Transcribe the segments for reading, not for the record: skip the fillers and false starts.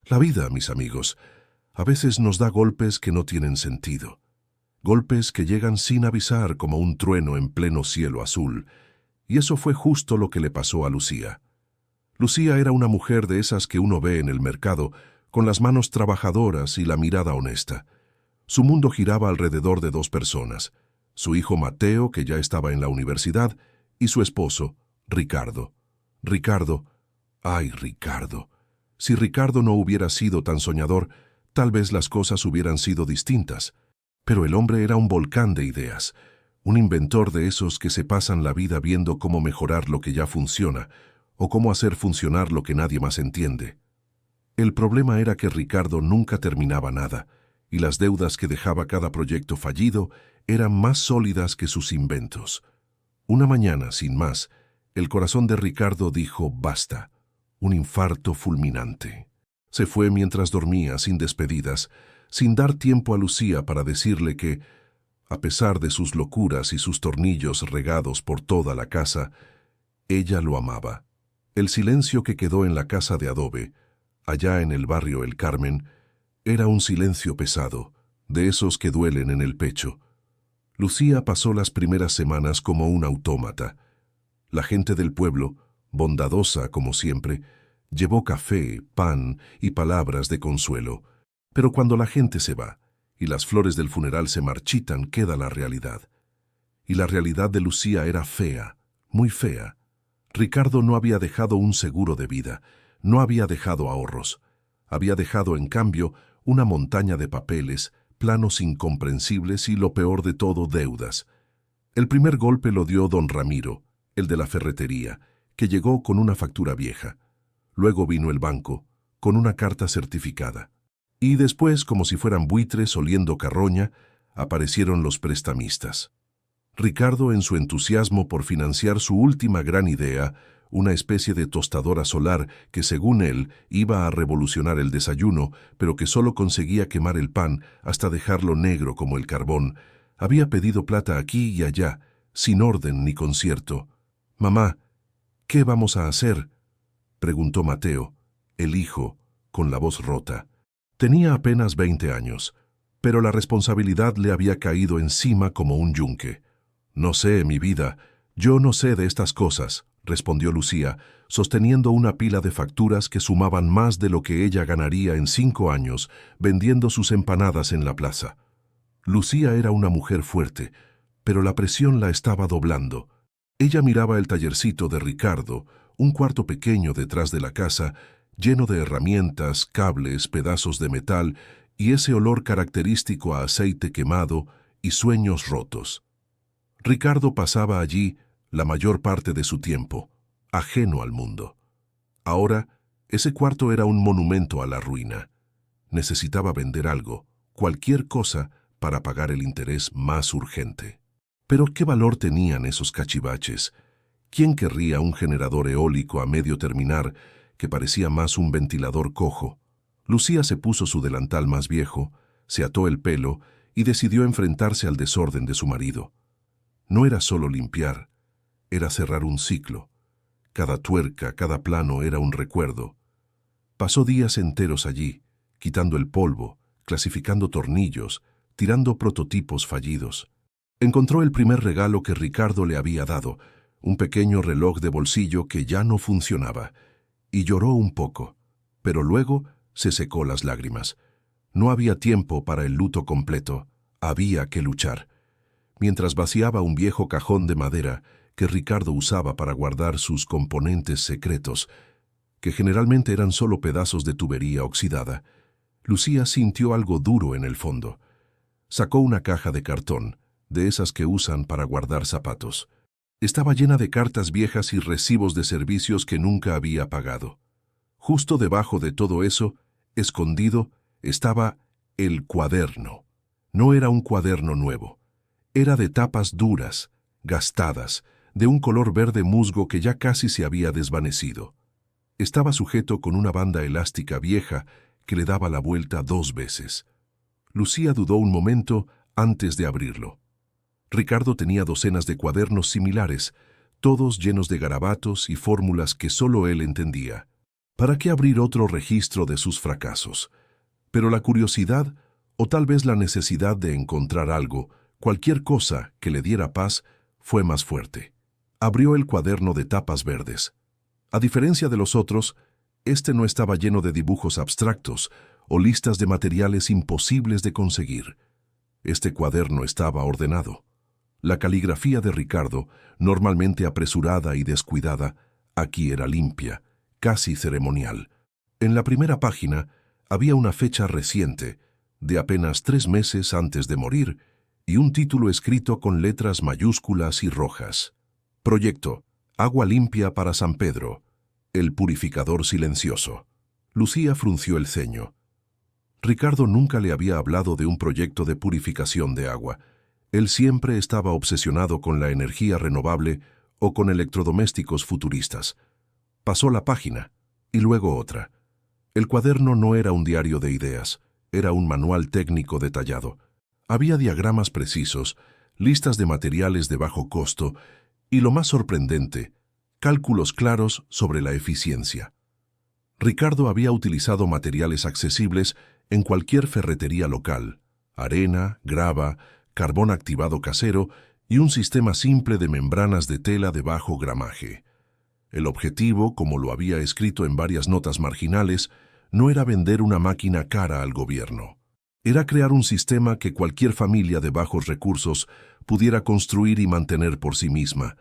La vida, mis amigos, a veces nos da golpes que no tienen sentido. Golpes que llegan sin avisar como un trueno en pleno cielo azul. Y eso fue justo lo que le pasó a Lucía. Lucía era una mujer de esas que uno ve en el mercado, con las manos trabajadoras y la mirada honesta. Su mundo giraba alrededor de dos personas: su hijo Mateo, que ya estaba en la universidad, y su esposo, Ricardo. Ricardo, ¡ay, Ricardo! Si Ricardo no hubiera sido tan soñador, tal vez las cosas hubieran sido distintas. Pero el hombre era un volcán de ideas, un inventor de esos que se pasan la vida viendo cómo mejorar lo que ya funciona, o cómo hacer funcionar lo que nadie más entiende. El problema era que Ricardo nunca terminaba nada, y las deudas que dejaba cada proyecto fallido eran más sólidas que sus inventos. Una mañana, sin más, el corazón de Ricardo dijo basta, un infarto fulminante. Se fue mientras dormía, sin despedidas, sin dar tiempo a Lucía para decirle que, a pesar de sus locuras y sus tornillos regados por toda la casa, ella lo amaba. El silencio que quedó en la casa de adobe, allá en el barrio El Carmen, era un silencio pesado, de esos que duelen en el pecho. Lucía pasó las primeras semanas como un autómata. La gente del pueblo, bondadosa como siempre, llevó café, pan y palabras de consuelo. Pero cuando la gente se va y las flores del funeral se marchitan, queda la realidad. Y la realidad de Lucía era fea, muy fea. Ricardo no había dejado un seguro de vida, no había dejado ahorros. Había dejado, en cambio, una montaña de papeles, planos incomprensibles y, lo peor de todo, deudas. El primer golpe lo dio don Ramiro, el de la ferretería, que llegó con una factura vieja. Luego vino el banco, con una carta certificada. Y después, como si fueran buitres oliendo carroña, aparecieron los prestamistas. Ricardo, en su entusiasmo por financiar su última gran idea, una especie de tostadora solar que, según él, iba a revolucionar el desayuno, pero que solo conseguía quemar el pan hasta dejarlo negro como el carbón, había pedido plata aquí y allá, sin orden ni concierto. «Mamá, ¿qué vamos a hacer?», preguntó Mateo, el hijo, con la voz rota. Tenía apenas 20 años, pero la responsabilidad le había caído encima como un yunque. «No sé, mi vida, yo no sé de estas cosas», respondió Lucía, sosteniendo una pila de facturas que sumaban más de lo que ella ganaría en 5 años vendiendo sus empanadas en la plaza. Lucía era una mujer fuerte, pero la presión la estaba doblando. Ella miraba el tallercito de Ricardo, un cuarto pequeño detrás de la casa, lleno de herramientas, cables, pedazos de metal y ese olor característico a aceite quemado y sueños rotos. Ricardo pasaba allí la mayor parte de su tiempo, ajeno al mundo. Ahora, ese cuarto era un monumento a la ruina. Necesitaba vender algo, cualquier cosa, para pagar el interés más urgente. Pero ¿qué valor tenían esos cachivaches? ¿Quién querría un generador eólico a medio terminar que parecía más un ventilador cojo? Lucía se puso su delantal más viejo, se ató el pelo y decidió enfrentarse al desorden de su marido. No era solo limpiar, era cerrar un ciclo. Cada tuerca, cada plano era un recuerdo. Pasó días enteros allí, quitando el polvo, clasificando tornillos, tirando prototipos fallidos. Encontró el primer regalo que Ricardo le había dado, un pequeño reloj de bolsillo que ya no funcionaba, y lloró un poco, pero luego se secó las lágrimas. No había tiempo para el luto completo, había que luchar. Mientras vaciaba un viejo cajón de madera que Ricardo usaba para guardar sus componentes secretos, que generalmente eran solo pedazos de tubería oxidada, Lucía sintió algo duro en el fondo. Sacó una caja de cartón, de esas que usan para guardar zapatos. Estaba llena de cartas viejas y recibos de servicios que nunca había pagado. Justo debajo de todo eso, escondido, estaba el cuaderno. No era un cuaderno nuevo. Era de tapas duras, gastadas, de un color verde musgo que ya casi se había desvanecido. Estaba sujeto con una banda elástica vieja que le daba la vuelta 2 veces. Lucía dudó un momento antes de abrirlo. Ricardo tenía docenas de cuadernos similares, todos llenos de garabatos y fórmulas que solo él entendía. ¿Para qué abrir otro registro de sus fracasos? Pero la curiosidad, o tal vez la necesidad de encontrar algo, cualquier cosa que le diera paz, fue más fuerte. Abrió el cuaderno de tapas verdes. A diferencia de los otros, este no estaba lleno de dibujos abstractos o listas de materiales imposibles de conseguir. Este cuaderno estaba ordenado. La caligrafía de Ricardo, normalmente apresurada y descuidada, aquí era limpia, casi ceremonial. En la primera página había una fecha reciente, de apenas 3 meses antes de morir, y un título escrito con letras mayúsculas y rojas. Proyecto: Agua limpia para San Pedro, el purificador silencioso. Lucía frunció el ceño. Ricardo nunca le había hablado de un proyecto de purificación de agua. Él siempre estaba obsesionado con la energía renovable o con electrodomésticos futuristas. Pasó la página, y luego otra. El cuaderno no era un diario de ideas, era un manual técnico detallado. Había diagramas precisos, listas de materiales de bajo costo y, lo más sorprendente, cálculos claros sobre la eficiencia. Ricardo había utilizado materiales accesibles en cualquier ferretería local: arena, grava, carbón activado casero y un sistema simple de membranas de tela de bajo gramaje. El objetivo, como lo había escrito en varias notas marginales, no era vender una máquina cara al gobierno. Era crear un sistema que cualquier familia de bajos recursos pudiera construir y mantener por sí misma,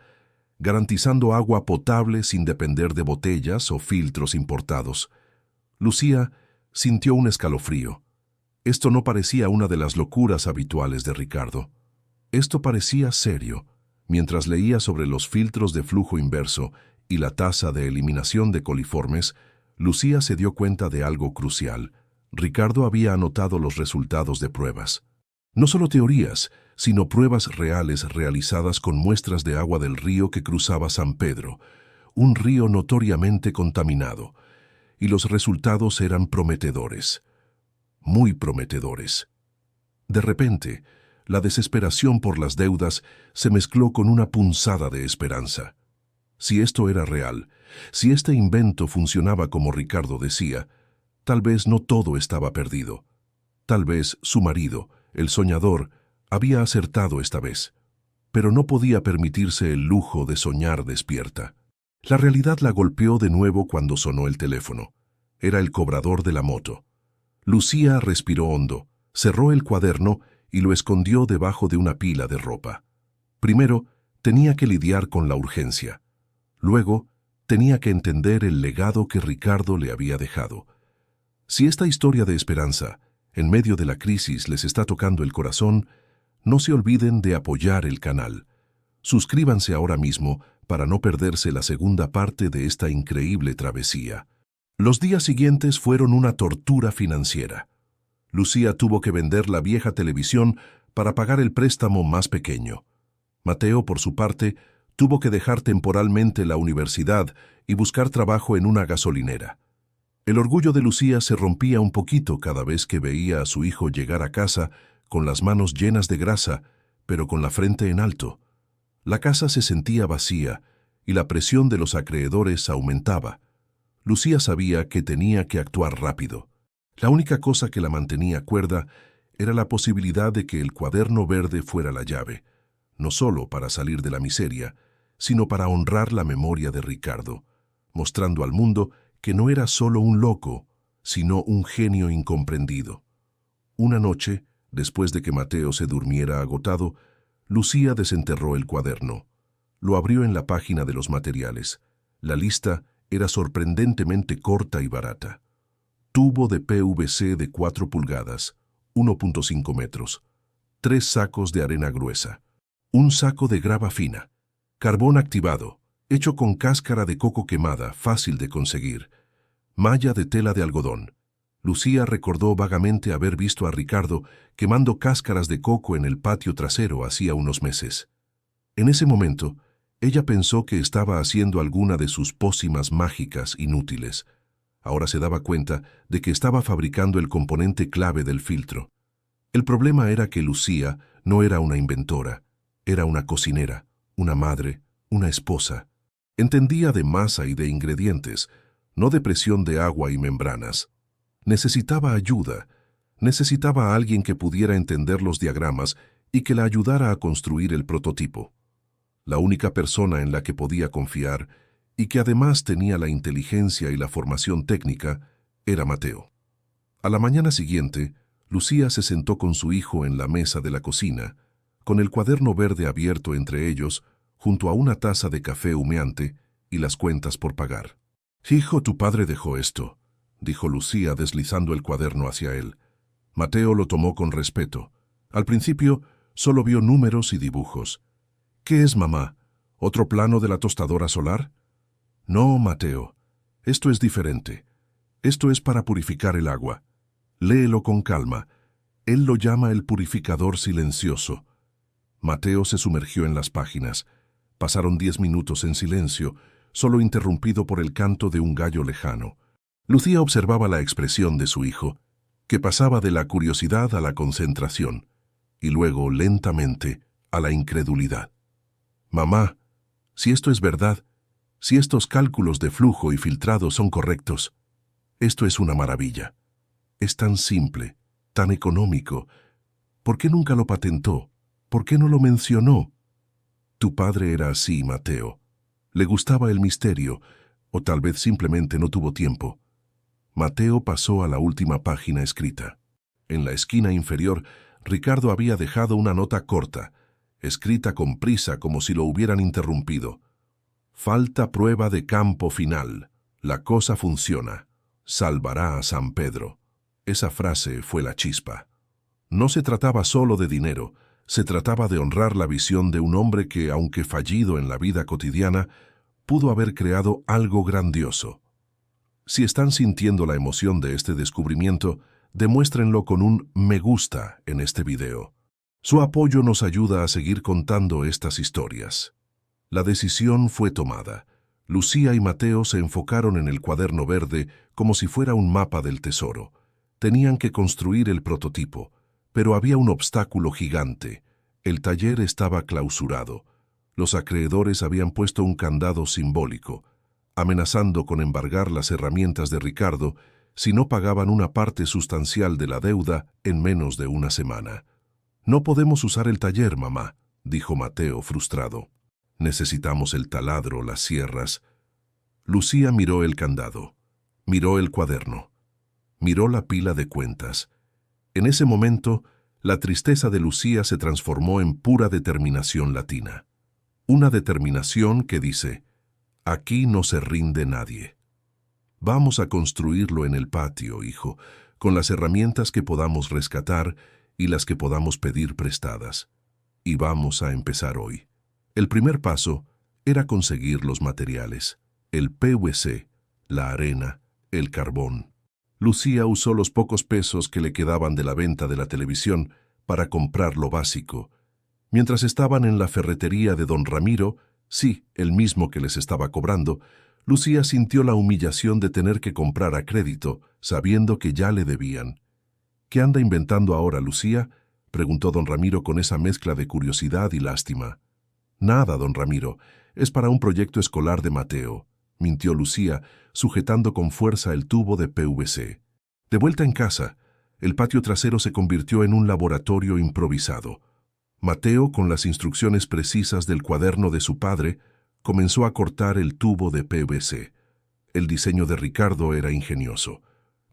garantizando agua potable sin depender de botellas o filtros importados. Lucía sintió un escalofrío. Esto no parecía una de las locuras habituales de Ricardo. Esto parecía serio. Mientras leía sobre los filtros de flujo inverso y la tasa de eliminación de coliformes, Lucía se dio cuenta de algo crucial. Ricardo había anotado los resultados de pruebas. No solo teorías, sino pruebas reales realizadas con muestras de agua del río que cruzaba San Pedro, un río notoriamente contaminado, y los resultados eran prometedores, muy prometedores. De repente, la desesperación por las deudas se mezcló con una punzada de esperanza. Si esto era real, si este invento funcionaba como Ricardo decía, tal vez no todo estaba perdido. Tal vez su marido, el soñador, había acertado esta vez, pero no podía permitirse el lujo de soñar despierta. La realidad la golpeó de nuevo cuando sonó el teléfono. Era el cobrador de la moto. Lucía respiró hondo, cerró el cuaderno y lo escondió debajo de una pila de ropa. Primero, tenía que lidiar con la urgencia. Luego, tenía que entender el legado que Ricardo le había dejado. Si esta historia de esperanza, en medio de la crisis, les está tocando el corazón, no se olviden de apoyar el canal. Suscríbanse ahora mismo para no perderse la segunda parte de esta increíble travesía. Los días siguientes fueron una tortura financiera. Lucía tuvo que vender la vieja televisión para pagar el préstamo más pequeño. Mateo, por su parte, tuvo que dejar temporalmente la universidad y buscar trabajo en una gasolinera. El orgullo de Lucía se rompía un poquito cada vez que veía a su hijo llegar a casa con las manos llenas de grasa, pero con la frente en alto. La casa se sentía vacía y la presión de los acreedores aumentaba. Lucía sabía que tenía que actuar rápido. La única cosa que la mantenía cuerda era la posibilidad de que el cuaderno verde fuera la llave, no solo para salir de la miseria, sino para honrar la memoria de Ricardo, mostrando al mundo que no era solo un loco, sino un genio incomprendido. Una noche, después de que Mateo se durmiera agotado, Lucía desenterró el cuaderno. Lo abrió en la página de los materiales. La lista era sorprendentemente corta y barata. Tubo de PVC de 4 pulgadas, 1.5 metros. 3 sacos de arena gruesa. Un saco de grava fina. Carbón activado, hecho con cáscara de coco quemada, fácil de conseguir. Malla de tela de algodón. Lucía recordó vagamente haber visto a Ricardo quemando cáscaras de coco en el patio trasero hacía unos meses. En ese momento, ella pensó que estaba haciendo alguna de sus pócimas mágicas inútiles. Ahora se daba cuenta de que estaba fabricando el componente clave del filtro. El problema era que Lucía no era una inventora, era una cocinera, una madre, una esposa. Entendía de masa y de ingredientes, no de presión de agua y membranas. Necesitaba ayuda, necesitaba a alguien que pudiera entender los diagramas y que la ayudara a construir el prototipo. La única persona en la que podía confiar y que además tenía la inteligencia y la formación técnica era Mateo. A la mañana siguiente, Lucía se sentó con su hijo en la mesa de la cocina, con el cuaderno verde abierto entre ellos, junto a una taza de café humeante y las cuentas por pagar. «Hijo, tu padre dejó esto», dijo Lucía deslizando el cuaderno hacia él. Mateo lo tomó con respeto. Al principio, solo vio números y dibujos. «¿Qué es, mamá? ¿Otro plano de la tostadora solar?» «No, Mateo. Esto es diferente. Esto es para purificar el agua. Léelo con calma. Él lo llama el purificador silencioso». Mateo se sumergió en las páginas. Pasaron 10 minutos en silencio, solo interrumpido por el canto de un gallo lejano. Lucía observaba la expresión de su hijo, que pasaba de la curiosidad a la concentración, y luego, lentamente, a la incredulidad. «Mamá, si esto es verdad, si estos cálculos de flujo y filtrado son correctos, esto es una maravilla. Es tan simple, tan económico. ¿Por qué nunca lo patentó? ¿Por qué no lo mencionó?» «Tu padre era así, Mateo. Le gustaba el misterio, o tal vez simplemente no tuvo tiempo». Mateo pasó a la última página escrita. En la esquina inferior, Ricardo había dejado una nota corta, escrita con prisa como si lo hubieran interrumpido. «Falta prueba de campo final. La cosa funciona. Salvará a San Pedro». Esa frase fue la chispa. No se trataba solo de dinero, se trataba de honrar la visión de un hombre que, aunque fallido en la vida cotidiana, pudo haber creado algo grandioso. Si están sintiendo la emoción de este descubrimiento, demuéstrenlo con un me gusta en este video. Su apoyo nos ayuda a seguir contando estas historias. La decisión fue tomada. Lucía y Mateo se enfocaron en el cuaderno verde como si fuera un mapa del tesoro. Tenían que construir el prototipo, pero había un obstáculo gigante. El taller estaba clausurado. Los acreedores habían puesto un candado simbólico, amenazando con embargar las herramientas de Ricardo si no pagaban una parte sustancial de la deuda en menos de una semana. «No podemos usar el taller, mamá», dijo Mateo frustrado. «Necesitamos el taladro, las sierras». Lucía miró el candado, miró el cuaderno, miró la pila de cuentas. En ese momento, la tristeza de Lucía se transformó en pura determinación latina. Una determinación que dice: «Aquí no se rinde nadie. Vamos a construirlo en el patio, hijo, con las herramientas que podamos rescatar y las que podamos pedir prestadas. Y vamos a empezar hoy». El primer paso era conseguir los materiales: el PVC, la arena, el carbón. Lucía usó los pocos pesos que le quedaban de la venta de la televisión para comprar lo básico. Mientras estaban en la ferretería de don Ramiro, sí, el mismo que les estaba cobrando, Lucía sintió la humillación de tener que comprar a crédito, sabiendo que ya le debían. «¿Qué anda inventando ahora, Lucía?», preguntó don Ramiro con esa mezcla de curiosidad y lástima. «Nada, don Ramiro, es para un proyecto escolar de Mateo», mintió Lucía, sujetando con fuerza el tubo de PVC. De vuelta en casa, el patio trasero se convirtió en un laboratorio improvisado. Mateo, con las instrucciones precisas del cuaderno de su padre, comenzó a cortar el tubo de PVC. El diseño de Ricardo era ingenioso.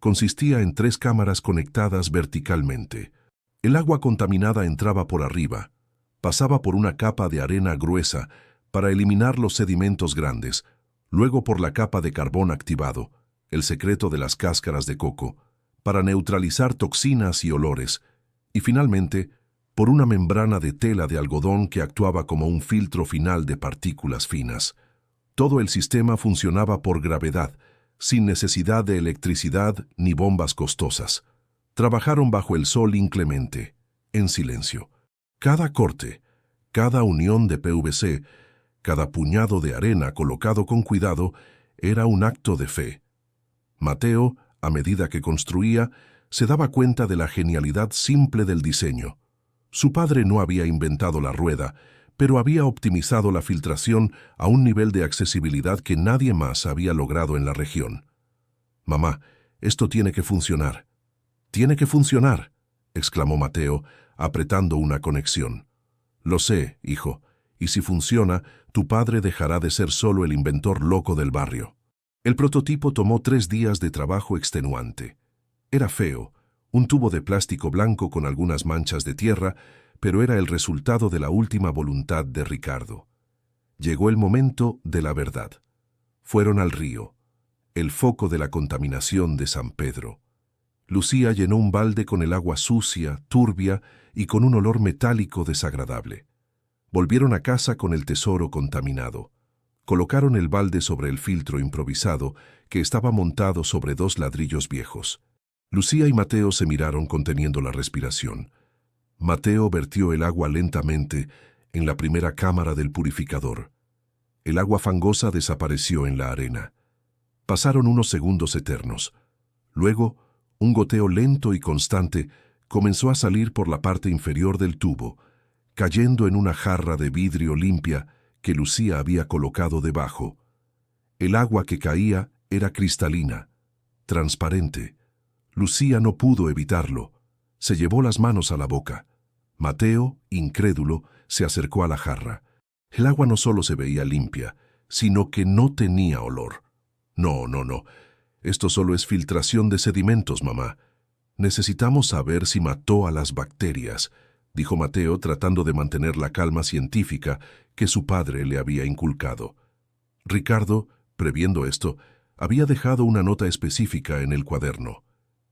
Consistía en 3 cámaras conectadas verticalmente. El agua contaminada entraba por arriba, pasaba por una capa de arena gruesa para eliminar los sedimentos grandes, luego por la capa de carbón activado, el secreto de las cáscaras de coco, para neutralizar toxinas y olores, y finalmente por una membrana de tela de algodón que actuaba como un filtro final de partículas finas. Todo el sistema funcionaba por gravedad, sin necesidad de electricidad ni bombas costosas. Trabajaron bajo el sol inclemente, en silencio. Cada corte, cada unión de PVC, cada puñado de arena colocado con cuidado, era un acto de fe. Mateo, a medida que construía, se daba cuenta de la genialidad simple del diseño. Su padre no había inventado la rueda, pero había optimizado la filtración a un nivel de accesibilidad que nadie más había logrado en la región. Mamá, esto tiene que funcionar. Tiene que funcionar, exclamó Mateo, apretando una conexión. Lo sé, hijo, y si funciona, tu padre dejará de ser solo el inventor loco del barrio. El prototipo tomó 3 días de trabajo extenuante. Era feo, un tubo de plástico blanco con algunas manchas de tierra, pero era el resultado de la última voluntad de Ricardo. Llegó el momento de la verdad. Fueron al río, el foco de la contaminación de San Pedro. Lucía llenó un balde con el agua sucia, turbia y con un olor metálico desagradable. Volvieron a casa con el tesoro contaminado. Colocaron el balde sobre el filtro improvisado que estaba montado sobre 2 ladrillos viejos. Lucía y Mateo se miraron conteniendo la respiración. Mateo vertió el agua lentamente en la primera cámara del purificador. El agua fangosa desapareció en la arena. Pasaron unos segundos eternos. Luego, un goteo lento y constante comenzó a salir por la parte inferior del tubo, cayendo en una jarra de vidrio limpia que Lucía había colocado debajo. El agua que caía era cristalina, transparente. Lucía no pudo evitarlo. Se llevó las manos a la boca. Mateo, incrédulo, se acercó a la jarra. El agua no solo se veía limpia, sino que no tenía olor. No. Esto solo es filtración de sedimentos, mamá. Necesitamos saber si mató a las bacterias, dijo Mateo tratando de mantener la calma científica que su padre le había inculcado. Ricardo, previendo esto, había dejado una nota específica en el cuaderno.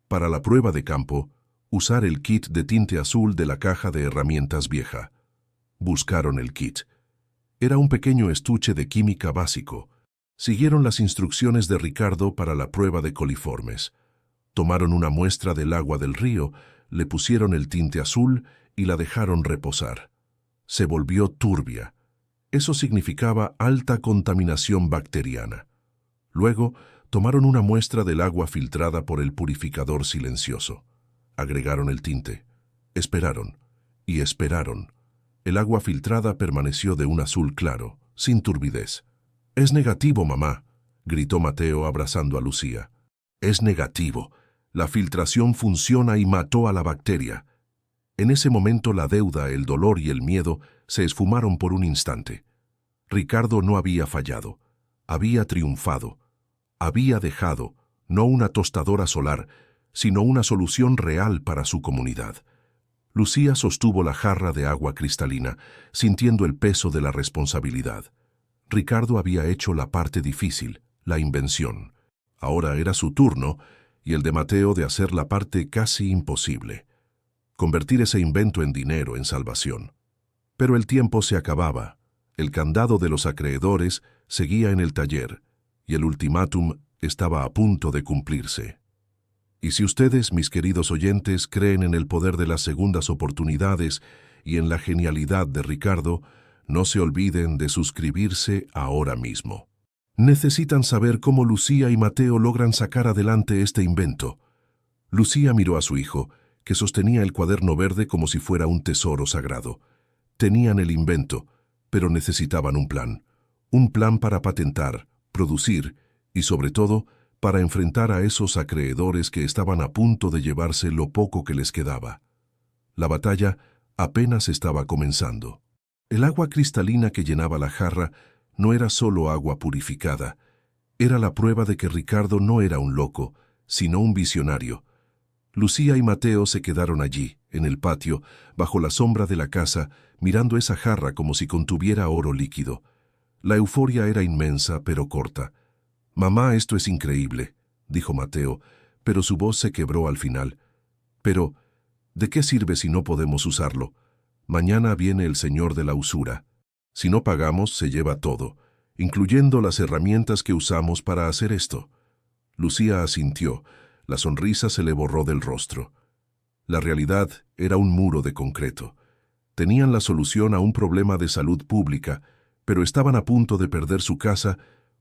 Para la prueba de campo, usar el kit de tinte azul de la caja de herramientas vieja. Buscaron el kit. Era un pequeño estuche de química básico. Siguieron las instrucciones de Ricardo para la prueba de coliformes. Tomaron una muestra del agua del río, le pusieron el tinte azul y la dejaron reposar. Se volvió turbia. Eso significaba alta contaminación bacteriana. Luego, tomaron una muestra del agua filtrada por el purificador silencioso. Agregaron el tinte. Esperaron. Y esperaron. El agua filtrada permaneció de un azul claro, sin turbidez. «Es negativo, mamá», gritó Mateo abrazando a Lucía. «Es negativo. La filtración funciona y mató a la bacteria». En ese momento la deuda, el dolor y el miedo se esfumaron por un instante. Ricardo no había fallado. Había triunfado. Había dejado, no una tostadora solar, sino una solución real para su comunidad. Lucía sostuvo la jarra de agua cristalina, sintiendo el peso de la responsabilidad. Ricardo había hecho la parte difícil, la invención. Ahora era su turno, y el de Mateo de hacer la parte casi imposible. Convertir ese invento en dinero, en salvación. Pero el tiempo se acababa. El candado de los acreedores seguía en el taller, y el ultimátum estaba a punto de cumplirse. Y si ustedes, mis queridos oyentes, creen en el poder de las segundas oportunidades y en la genialidad de Ricardo, no se olviden de suscribirse ahora mismo. Necesitan saber cómo Lucía y Mateo logran sacar adelante este invento. Lucía miró a su hijo, que sostenía el cuaderno verde como si fuera un tesoro sagrado. Tenían el invento, pero necesitaban un plan. Un plan para patentar, producir y, sobre todo, para enfrentar a esos acreedores que estaban a punto de llevarse lo poco que les quedaba. La batalla apenas estaba comenzando. El agua cristalina que llenaba la jarra no era solo agua purificada. Era la prueba de que Ricardo no era un loco, sino un visionario. Lucía y Mateo se quedaron allí, en el patio, bajo la sombra de la casa, mirando esa jarra como si contuviera oro líquido. La euforia era inmensa, pero corta. «Mamá, esto es increíble», dijo Mateo, pero su voz se quebró al final. «Pero, ¿de qué sirve si no podemos usarlo? Mañana viene el señor de la usura. Si no pagamos, se lleva todo, incluyendo las herramientas que usamos para hacer esto». Lucía asintió. La sonrisa se le borró del rostro. La realidad era un muro de concreto. Tenían la solución a un problema de salud pública, pero estaban a punto de perder su casa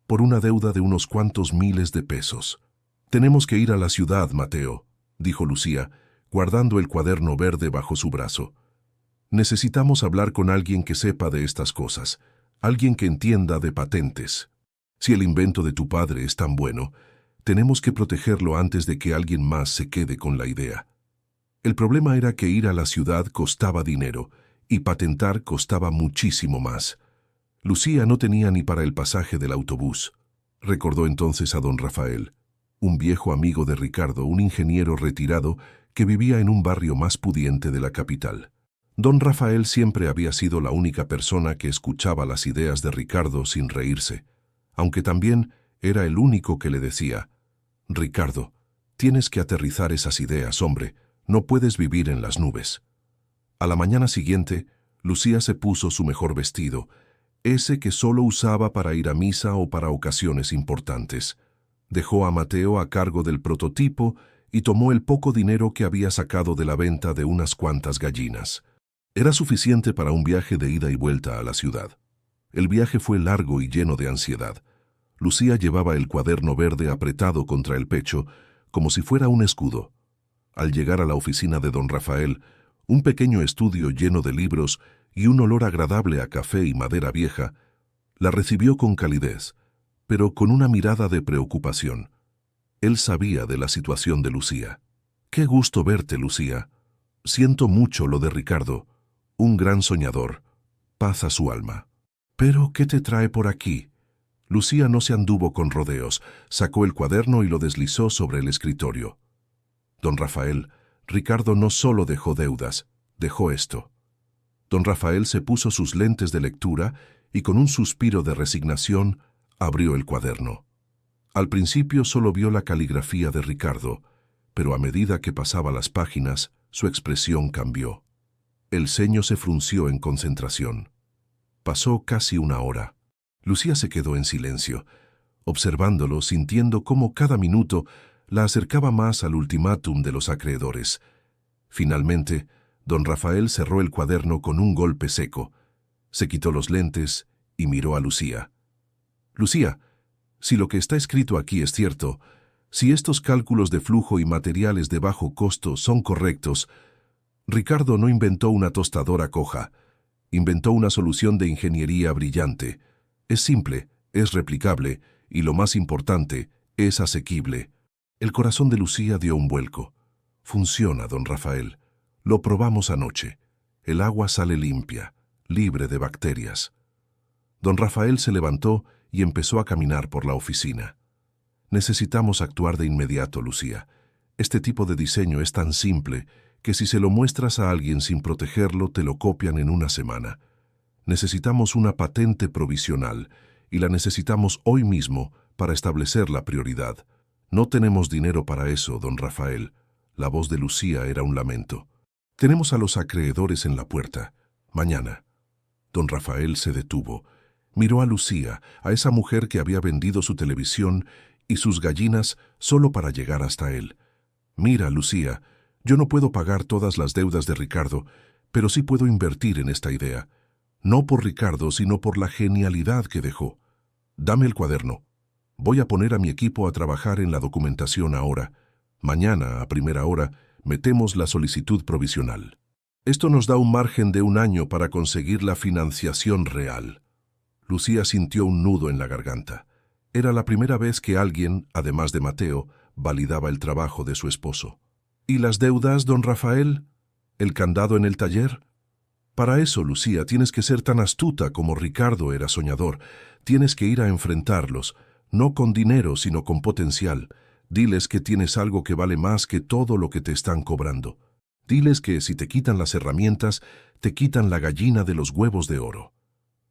por una deuda de unos cuantos miles de pesos. «Tenemos que ir a la ciudad, Mateo», dijo Lucía, guardando el cuaderno verde bajo su brazo. «Necesitamos hablar con alguien que sepa de estas cosas, alguien que entienda de patentes. Si el invento de tu padre es tan bueno, Tenemos que protegerlo antes de que alguien más se quede con la idea. El problema era que ir a la ciudad costaba dinero y patentar costaba muchísimo más. Lucía no tenía ni para el pasaje del autobús. Recordó entonces a don Rafael, un viejo amigo de Ricardo, un ingeniero retirado que vivía en un barrio más pudiente de la capital. Don Rafael siempre había sido la única persona que escuchaba las ideas de Ricardo sin reírse, aunque también era el único que le decía: «Ricardo, tienes que aterrizar esas ideas, hombre, no puedes vivir en las nubes». A la mañana siguiente, Lucía se puso su mejor vestido, ese que solo usaba para ir a misa o para ocasiones importantes. Dejó a Mateo a cargo del prototipo y tomó el poco dinero que había sacado de la venta de unas cuantas gallinas. Era suficiente para un viaje de ida y vuelta a la ciudad. El viaje fue largo y lleno de ansiedad. Lucía llevaba el cuaderno verde apretado contra el pecho, como si fuera un escudo. Al llegar a la oficina de don Rafael, un pequeño estudio lleno de libros y un olor agradable a café y madera vieja, la recibió con calidez, pero con una mirada de preocupación. Él sabía de la situación de Lucía. «Qué gusto verte, Lucía. Siento mucho lo de Ricardo. Un gran soñador. Paz a su alma». «¿Pero qué te trae por aquí?» Lucía no se anduvo con rodeos, sacó el cuaderno y lo deslizó sobre el escritorio. «Don Rafael, Ricardo no solo dejó deudas, dejó esto». Don Rafael se puso sus lentes de lectura y con un suspiro de resignación abrió el cuaderno. Al principio solo vio la caligrafía de Ricardo, pero a medida que pasaba las páginas, su expresión cambió. El ceño se frunció en concentración. Pasó casi una hora. Lucía se quedó en silencio, observándolo, sintiendo cómo cada minuto la acercaba más al ultimátum de los acreedores. Finalmente, don Rafael cerró el cuaderno con un golpe seco. Se quitó los lentes y miró a Lucía. «Lucía, si lo que está escrito aquí es cierto, si estos cálculos de flujo y materiales de bajo costo son correctos, Ricardo no inventó una tostadora coja, inventó una solución de ingeniería brillante. Es simple, es replicable y, lo más importante, es asequible». El corazón de Lucía dio un vuelco. «Funciona, don Rafael. Lo probamos anoche. El agua sale limpia, libre de bacterias». Don Rafael se levantó y empezó a caminar por la oficina. «Necesitamos actuar de inmediato, Lucía. Este tipo de diseño es tan simple que si se lo muestras a alguien sin protegerlo, te lo copian en una semana. Necesitamos una patente provisional y la necesitamos hoy mismo para establecer la prioridad. No tenemos dinero para eso, don Rafael». La voz de Lucía era un lamento. «Tenemos a los acreedores en la puerta. Mañana». Don Rafael se detuvo. Miró a Lucía, a esa mujer que había vendido su televisión y sus gallinas solo para llegar hasta él. «Mira, Lucía, yo no puedo pagar todas las deudas de Ricardo, pero sí puedo invertir en esta idea. No por Ricardo, sino por la genialidad que dejó. Dame el cuaderno. Voy a poner a mi equipo a trabajar en la documentación ahora. Mañana, a primera hora, metemos la solicitud provisional. Esto nos da un margen de un año para conseguir la financiación real». Lucía sintió un nudo en la garganta. Era la primera vez que alguien, además de Mateo, validaba el trabajo de su esposo. «¿Y las deudas, don Rafael? ¿El candado en el taller?» «Para eso, Lucía, tienes que ser tan astuta como Ricardo era soñador. Tienes que ir a enfrentarlos, no con dinero, sino con potencial. Diles que tienes algo que vale más que todo lo que te están cobrando. Diles que si te quitan las herramientas, te quitan la gallina de los huevos de oro».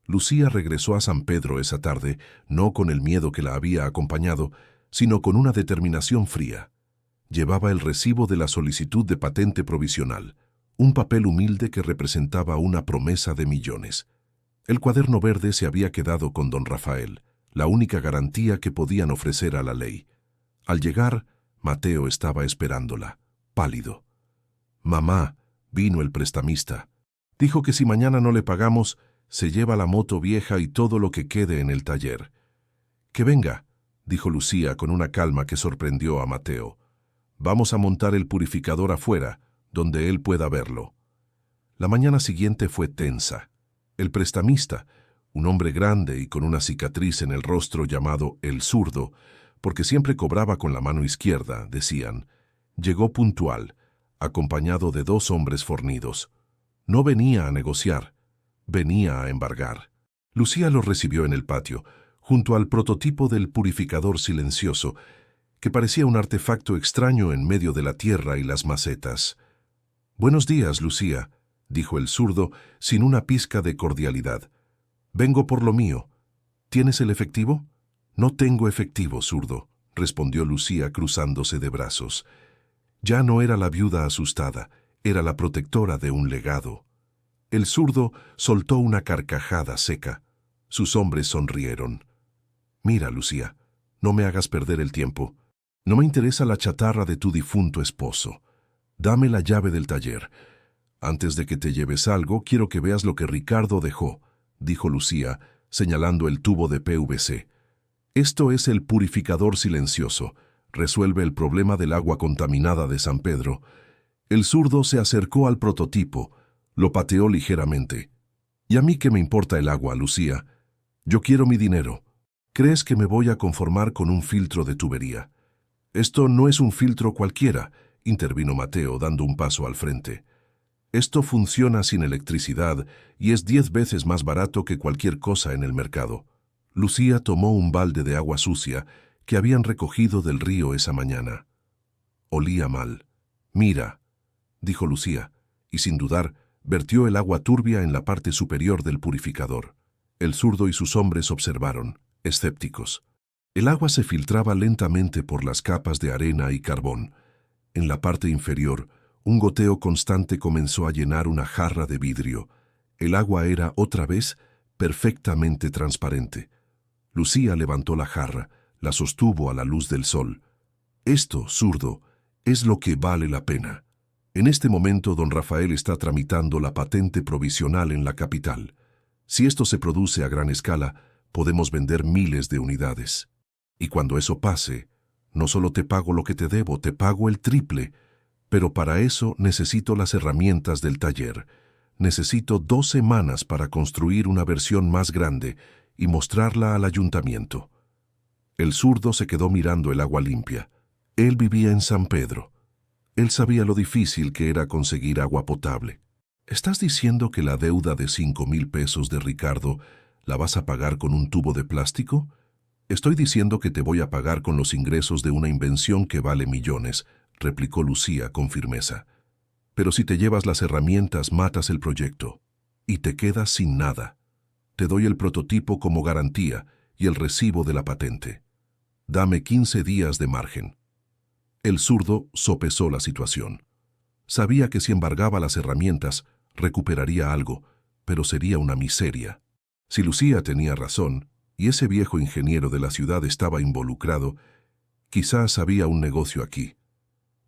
Lucía regresó a San Pedro esa tarde, no con el miedo que la había acompañado, sino con una determinación fría. Llevaba el recibo de la solicitud de patente provisional, un papel humilde que representaba una promesa de millones. El cuaderno verde se había quedado con don Rafael, la única garantía que podían ofrecer a la ley. Al llegar, Mateo estaba esperándola, pálido. «Mamá», vino el prestamista. «Dijo que si mañana no le pagamos, se lleva la moto vieja y todo lo que quede en el taller». «Que venga», dijo Lucía con una calma que sorprendió a Mateo. «Vamos a montar el purificador afuera, donde él pueda verlo». La mañana siguiente fue tensa. El prestamista, un hombre grande y con una cicatriz en el rostro llamado el zurdo, porque siempre cobraba con la mano izquierda, decían. Llegó puntual, acompañado de 2 hombres fornidos. No venía a negociar, venía a embargar. Lucía los recibió en el patio, junto al prototipo del purificador silencioso, que parecía un artefacto extraño en medio de la tierra y las macetas. «Buenos días, Lucía», dijo el zurdo, sin una pizca de cordialidad. «Vengo por lo mío. ¿Tienes el efectivo?» «No tengo efectivo, zurdo», respondió Lucía cruzándose de brazos. Ya no era la viuda asustada, era la protectora de un legado. El zurdo soltó una carcajada seca. Sus hombres sonrieron. «Mira, Lucía, no me hagas perder el tiempo. No me interesa la chatarra de tu difunto esposo. Dame la llave del taller. Antes de que te lleves algo, quiero que veas lo que Ricardo dejó», dijo Lucía, señalando el tubo de PVC. «Esto es el purificador silencioso. Resuelve el problema del agua contaminada de San Pedro». El zurdo se acercó al prototipo, lo pateó ligeramente. «¿Y a mí qué me importa el agua, Lucía? Yo quiero mi dinero. ¿Crees que me voy a conformar con un filtro de tubería?» «Esto no es un filtro cualquiera», intervino Mateo dando un paso al frente. «Esto funciona sin electricidad y es 10 veces más barato que cualquier cosa en el mercado». Lucía tomó un balde de agua sucia que habían recogido del río esa mañana. Olía mal. «Mira», dijo Lucía, y sin dudar, vertió el agua turbia en la parte superior del purificador. El zurdo y sus hombres observaron, escépticos. El agua se filtraba lentamente por las capas de arena y carbón. En la parte inferior, un goteo constante comenzó a llenar una jarra de vidrio. El agua era, otra vez, perfectamente transparente. Lucía levantó la jarra, la sostuvo a la luz del sol. «Esto, zurdo, es lo que vale la pena. En este momento, don Rafael está tramitando la patente provisional en la capital. Si esto se produce a gran escala, podemos vender miles de unidades. Y cuando eso pase, no solo te pago lo que te debo, te pago el triple. Pero para eso necesito las herramientas del taller. Necesito 2 semanas para construir una versión más grande y mostrarla al ayuntamiento». El zurdo se quedó mirando el agua limpia. Él vivía en San Pedro. Él sabía lo difícil que era conseguir agua potable. «¿Estás diciendo que la deuda de 5,000 pesos de Ricardo la vas a pagar con un tubo de plástico?» «Estoy diciendo que te voy a pagar con los ingresos de una invención que vale millones», replicó Lucía con firmeza. «Pero si te llevas las herramientas, matas el proyecto. Y te quedas sin nada. Te doy el prototipo como garantía y el recibo de la patente. Dame 15 días de margen». El zurdo sopesó la situación. Sabía que si embargaba las herramientas, recuperaría algo, pero sería una miseria. Si Lucía tenía razón, y ese viejo ingeniero de la ciudad estaba involucrado, quizás había un negocio aquí.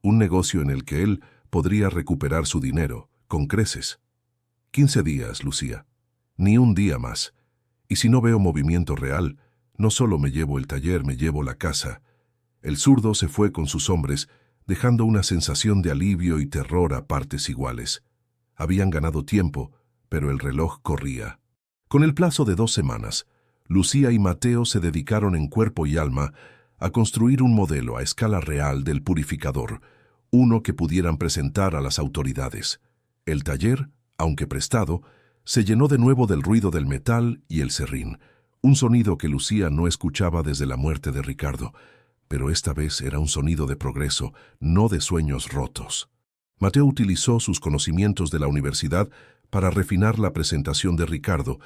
Un negocio en el que él podría recuperar su dinero, con creces. 15 días, Lucía. Ni un día más. Y si no veo movimiento real, no solo me llevo el taller, me llevo la casa. El zurdo se fue con sus hombres, dejando una sensación de alivio y terror a partes iguales. Habían ganado tiempo, pero el reloj corría. Con el plazo de 2 semanas, Lucía y Mateo se dedicaron en cuerpo y alma a construir un modelo a escala real del purificador, uno que pudieran presentar a las autoridades. El taller, aunque prestado, se llenó de nuevo del ruido del metal y el serrín, un sonido que Lucía no escuchaba desde la muerte de Ricardo, pero esta vez era un sonido de progreso, no de sueños rotos. Mateo utilizó sus conocimientos de la universidad para refinar la presentación de Ricardo,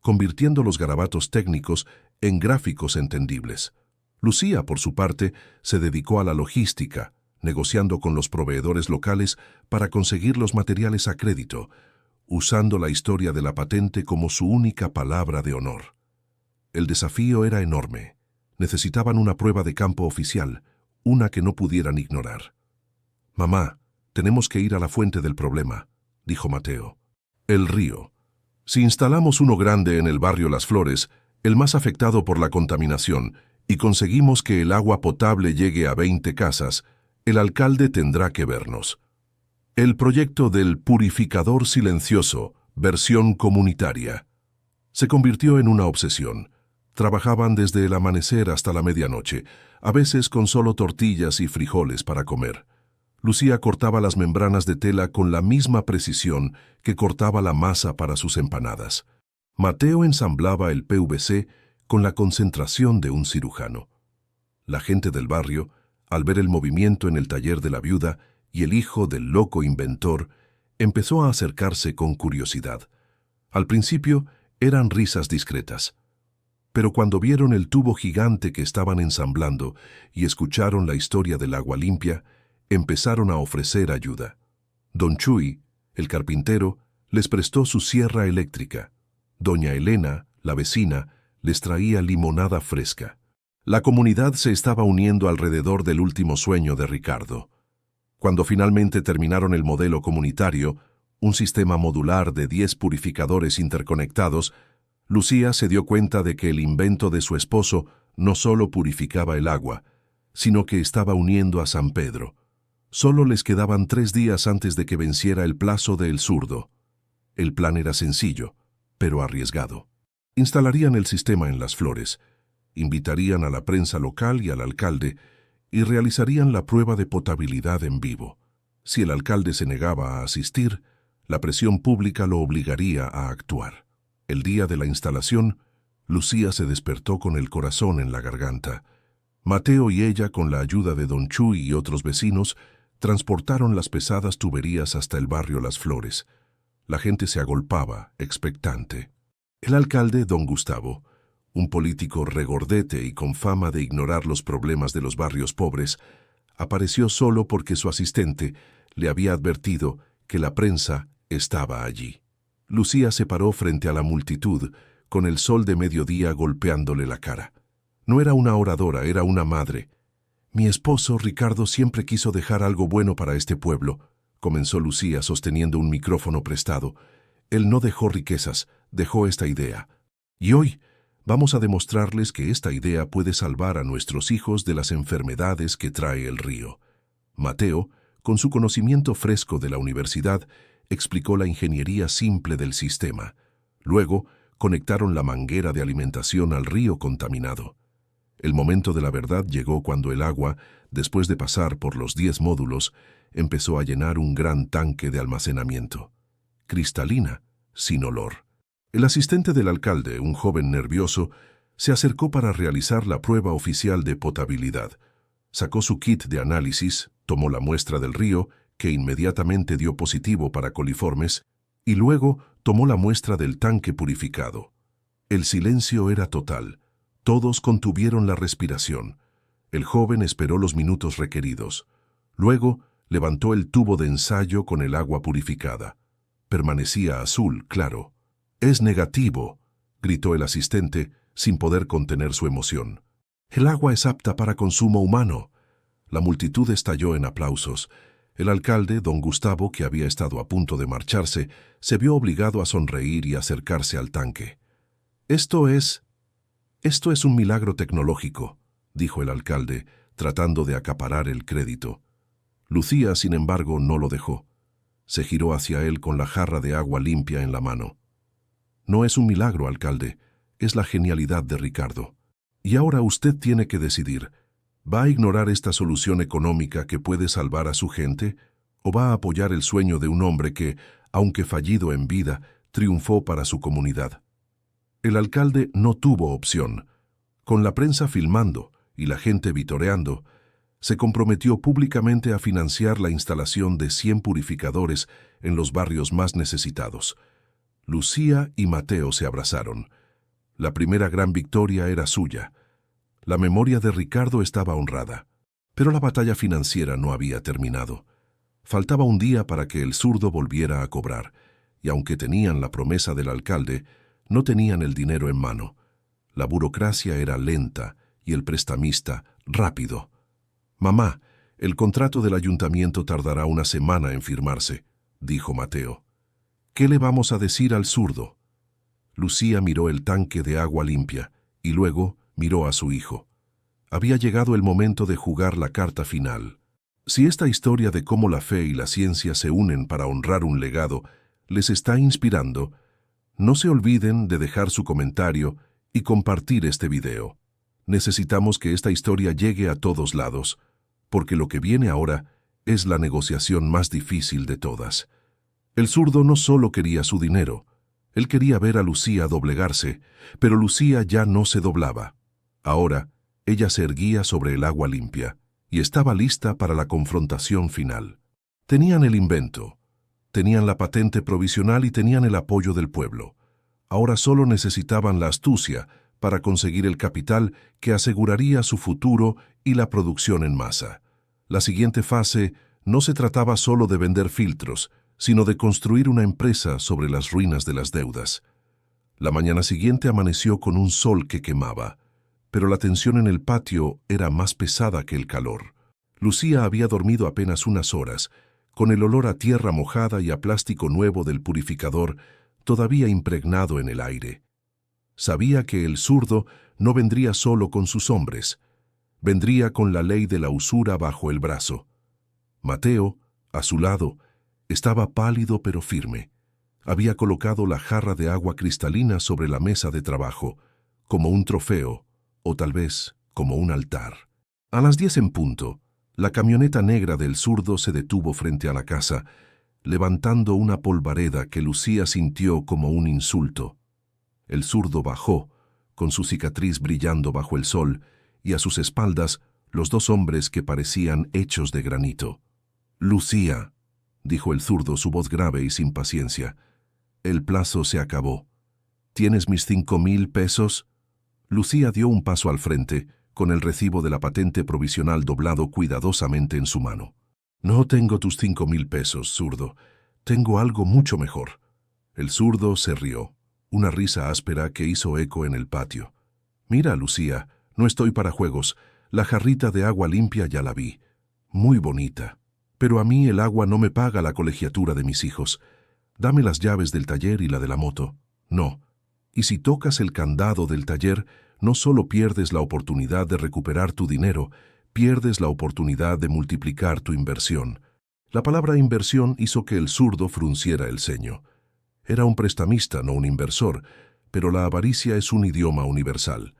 convirtiendo los garabatos técnicos en gráficos entendibles. Lucía, por su parte, se dedicó a la logística, negociando con los proveedores locales para conseguir los materiales a crédito, usando la historia de la patente como su única palabra de honor. El desafío era enorme. Necesitaban una prueba de campo oficial, una que no pudieran ignorar. «Mamá, tenemos que ir a la fuente del problema», dijo Mateo. «El río. Si instalamos uno grande en el barrio Las Flores, el más afectado por la contaminación, y conseguimos que el agua potable llegue a 20 casas, el alcalde tendrá que vernos». El proyecto del purificador silencioso, versión comunitaria, se convirtió en una obsesión. Trabajaban desde el amanecer hasta la medianoche, a veces con solo tortillas y frijoles para comer. Lucía cortaba las membranas de tela con la misma precisión que cortaba la masa para sus empanadas. Mateo ensamblaba el PVC con la concentración de un cirujano. La gente del barrio, al ver el movimiento en el taller de la viuda y el hijo del loco inventor, empezó a acercarse con curiosidad. Al principio eran risas discretas, pero cuando vieron el tubo gigante que estaban ensamblando y escucharon la historia del agua limpia, empezaron a ofrecer ayuda. Don Chuy, el carpintero, les prestó su sierra eléctrica. Doña Elena, la vecina, les traía limonada fresca. La comunidad se estaba uniendo alrededor del último sueño de Ricardo. Cuando finalmente terminaron el modelo comunitario, un sistema modular de 10 purificadores interconectados, Lucía se dio cuenta de que el invento de su esposo no solo purificaba el agua, sino que estaba uniendo a San Pedro. Solo les quedaban 3 días antes de que venciera el plazo de El Zurdo. El plan era sencillo, pero arriesgado. Instalarían el sistema en Las Flores, invitarían a la prensa local y al alcalde y realizarían la prueba de potabilidad en vivo. Si el alcalde se negaba a asistir, la presión pública lo obligaría a actuar. El día de la instalación, Lucía se despertó con el corazón en la garganta. Mateo y ella, con la ayuda de Don Chuy y otros vecinos, transportaron las pesadas tuberías hasta el barrio Las Flores. La gente se agolpaba, expectante. El alcalde, don Gustavo, un político regordete y con fama de ignorar los problemas de los barrios pobres, apareció solo porque su asistente le había advertido que la prensa estaba allí. Lucía se paró frente a la multitud, con el sol de mediodía golpeándole la cara. No era una oradora, era una madre. «Mi esposo, Ricardo, siempre quiso dejar algo bueno para este pueblo», comenzó Lucía sosteniendo un micrófono prestado. «Él no dejó riquezas, dejó esta idea. Y hoy vamos a demostrarles que esta idea puede salvar a nuestros hijos de las enfermedades que trae el río». Mateo, con su conocimiento fresco de la universidad, explicó la ingeniería simple del sistema. Luego, conectaron la manguera de alimentación al río contaminado. El momento de la verdad llegó cuando el agua, después de pasar por los 10 módulos, empezó a llenar un gran tanque de almacenamiento. Cristalina, sin olor. El asistente del alcalde, un joven nervioso, se acercó para realizar la prueba oficial de potabilidad. Sacó su kit de análisis, tomó la muestra del río, que inmediatamente dio positivo para coliformes, y luego tomó la muestra del tanque purificado. El silencio era total. Todos contuvieron la respiración. El joven esperó los minutos requeridos. Luego levantó el tubo de ensayo con el agua purificada. Permanecía azul, claro. «Es negativo», gritó el asistente, sin poder contener su emoción. «El agua es apta para consumo humano». La multitud estalló en aplausos. El alcalde, don Gustavo, que había estado a punto de marcharse, se vio obligado a sonreír y acercarse al tanque. Esto es un milagro tecnológico», dijo el alcalde, tratando de acaparar el crédito. Lucía, sin embargo, no lo dejó. Se giró hacia él con la jarra de agua limpia en la mano. «No es un milagro, alcalde, es la genialidad de Ricardo. Y ahora usted tiene que decidir. ¿Va a ignorar esta solución económica que puede salvar a su gente o va a apoyar el sueño de un hombre que, aunque fallido en vida, triunfó para su comunidad?» El alcalde no tuvo opción. Con la prensa filmando y la gente vitoreando, se comprometió públicamente a financiar la instalación de 100 purificadores en los barrios más necesitados. Lucía y Mateo se abrazaron. La primera gran victoria era suya. La memoria de Ricardo estaba honrada, pero la batalla financiera no había terminado. Faltaba un día para que El Zurdo volviera a cobrar, y aunque tenían la promesa del alcalde, no tenían el dinero en mano. La burocracia era lenta y el prestamista rápido. «Mamá, el contrato del ayuntamiento tardará una semana en firmarse», dijo Mateo. «¿Qué le vamos a decir al Zurdo?» Lucía miró el tanque de agua limpia y luego miró a su hijo. Había llegado el momento de jugar la carta final. Si esta historia de cómo la fe y la ciencia se unen para honrar un legado les está inspirando, no se olviden de dejar su comentario y compartir este video. Necesitamos que esta historia llegue a todos lados, porque lo que viene ahora es la negociación más difícil de todas. El zurdo no solo quería su dinero, él quería ver a Lucía doblegarse, pero Lucía ya no se doblaba. Ahora, ella se erguía sobre el agua limpia y estaba lista para la confrontación final. Tenían el invento, tenían la patente provisional y tenían el apoyo del pueblo. Ahora solo necesitaban la astucia para conseguir el capital que aseguraría su futuro y la producción en masa. La siguiente fase no se trataba solo de vender filtros, sino de construir una empresa sobre las ruinas de las deudas. La mañana siguiente amaneció con un sol que quemaba, pero la tensión en el patio era más pesada que el calor. Lucía había dormido apenas unas horas, con el olor a tierra mojada y a plástico nuevo del purificador todavía impregnado en el aire. Sabía que el zurdo no vendría solo con sus hombres, vendría con la ley de la usura bajo el brazo. Mateo, a su lado, estaba pálido pero firme. Había colocado la jarra de agua cristalina sobre la mesa de trabajo, como un trofeo, o tal vez como un altar. A las 10 en punto, la camioneta negra del zurdo se detuvo frente a la casa, levantando una polvareda que Lucía sintió como un insulto. El zurdo bajó, con su cicatriz brillando bajo el sol, y a sus espaldas los dos hombres que parecían hechos de granito. «Lucía», dijo el zurdo, su voz grave y sin paciencia, «el plazo se acabó. ¿Tienes mis 5,000 pesos?» Lucía dio un paso al frente, con el recibo de la patente provisional doblado cuidadosamente en su mano. «No tengo tus 5,000 pesos, zurdo. Tengo algo mucho mejor». El zurdo se rió, una risa áspera que hizo eco en el patio. «Mira, Lucía, no estoy para juegos. La jarrita de agua limpia ya la vi. Muy bonita. Pero a mí el agua no me paga la colegiatura de mis hijos. Dame las llaves del taller y la de la moto. No. Y si tocas el candado del taller, no solo pierdes la oportunidad de recuperar tu dinero, pierdes la oportunidad de multiplicar tu inversión». La palabra inversión hizo que el zurdo frunciera el ceño. Era un prestamista, no un inversor, pero la avaricia es un idioma universal.